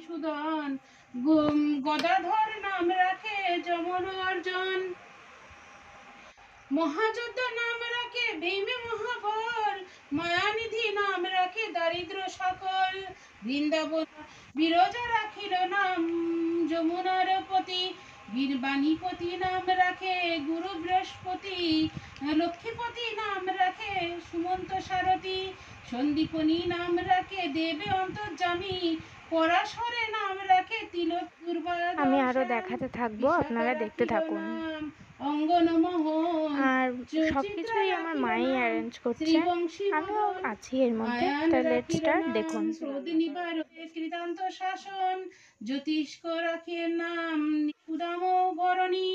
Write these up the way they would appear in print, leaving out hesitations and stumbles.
মধুসূদন, গদাধর নাম রাখে যমন অর্জন, মহাযোদ্ধা নাম রাখে ভীমে মহাবল, মায়ানিধি নাম রাখে দারিদ্র সকল, বৃন্দাবন বিরজা রাখিল নাম যমুনার পতি, বীরবাণীপতি নাম রাখে গুরু বৃহস্পতি, লক্ষ্মীপতি নাম রাখে সুমন্ত সারথী, সন্দীপনী নাম রাখে দেবে অন্তর্যামী, পরাশরে নাম রাখে তিলক দুর্বা। আমি আরো দেখাতে থাকবো, আপনারা দেখতে থাকুন। আর সবকিছুই আমার মাই অ্যারেঞ্জ করছে, আমিও আছি এর মধ্যে। তো লেটস স্টার্ট, দেখুন। কৃতান্ত শাসন, জ্যোতিষ্ক রাখে নাম উদাম বরণী,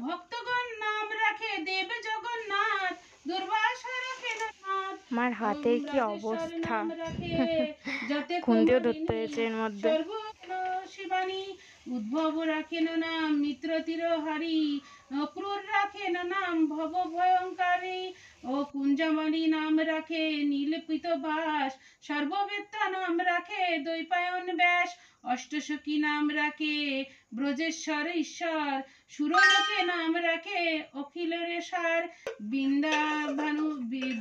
ভক্তগণ নাম রাখে দেব জগন্নাথ, দুর্বাসা রাখে নাথ। আমার হাতের কি অবস্থা, খুন্তিও ধরতে হয়েছে এর মধ্যে। শিবানী, উদ্ভব রাখেন নাম মিত্র তীরহারি, ক্রূর রাখেন নাম ভব ভয়ঙ্কারী, ও কুঞ্জমণি নাম রাখে নীলপিত বাস, সর্ববেত্তা নাম রাখে দ্বৈপায়ন ব্যাস, অষ্টসখী নাম রাখে ব্রজেশ্বর ঈশ্বর, সুরলোকে নাম রাখে অখিলের সার, বৃন্দাভানু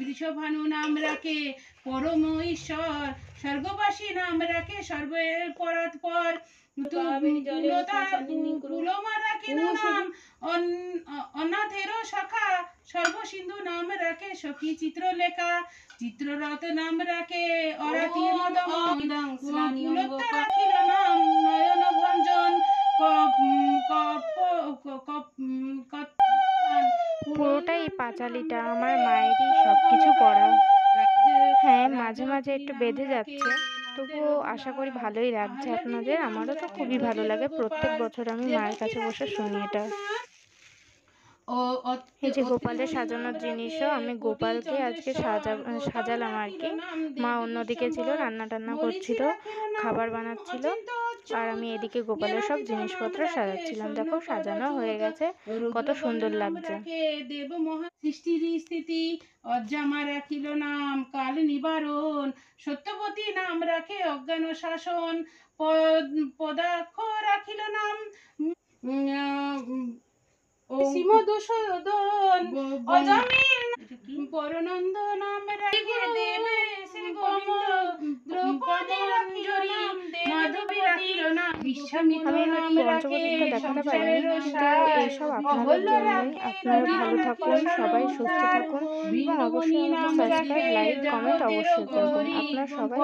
বৃষভানু নাম রাখে পরম ঈশ্বর, স্বর্গবাসী নাম রাখে সর্বের পরাৎপর, কুলমা রাখে নাম অনাথেরও সখা, সর্বসিন্ধু নাম রাখে সখী চিত্রলেখা, চিত্ররথ নাম রাখে অরাতি মদন, কুলতা রাখিল নাম নয়ন ভঞ্জন, পুরোটাই এই পাঁচালিটা আমার মায়েরই সবকিছু পড়া। হ্যাঁ, মাঝে মাঝে একটু বেঁধে যাচ্ছে, তবুও আশা করি ভালোই লাগছে আপনাদের। আমারও তো খুবই ভালো লাগে, প্রত্যেক বছর আমি মায়ের কাছে বসে শুনি এটা। এই যে গোপালের সাজানোর জিনিসও, আমি গোপালকে আজকে সাজালাম আর কি। মা অন্যদিকে ছিল, রান্না টান্না করছিল, খাবার বানাচ্ছিল, আর আমি এদিকে গোপালের সব জিনিসপত্র সাজাচ্ছিলাম। দেখো সাজানো হয়ে গেছে, কত সুন্দর লাগছে। দেব মহা সৃষ্টির স্থিতি, অজ্জামা রাখিল নাম কাল নিবারণ, সত্যবতী নাম রাখে অজ্ঞান শাসন, পদাক্ষ রাখিল নাম সিমদূষণ, অজামিল পরনন্দ নাম রাখে দেবে শ্রী গোবিন্দ, দ্রৌপদী রাখিল নাম মাধবী রাখিল নাম বিশ্বামিত্র নাম রাখে দেখাতে পারিনি, কিন্তু এইসব আপনাদের জন্যই। আপনারা ভালো থাকুন, সবাই সুস্থ থাকুন, এবং অবশ্যই আমাকে সাবস্ক্রাইব, লাইক, কমেন্ট অবশ্যই করবেন। আপনারা সবাই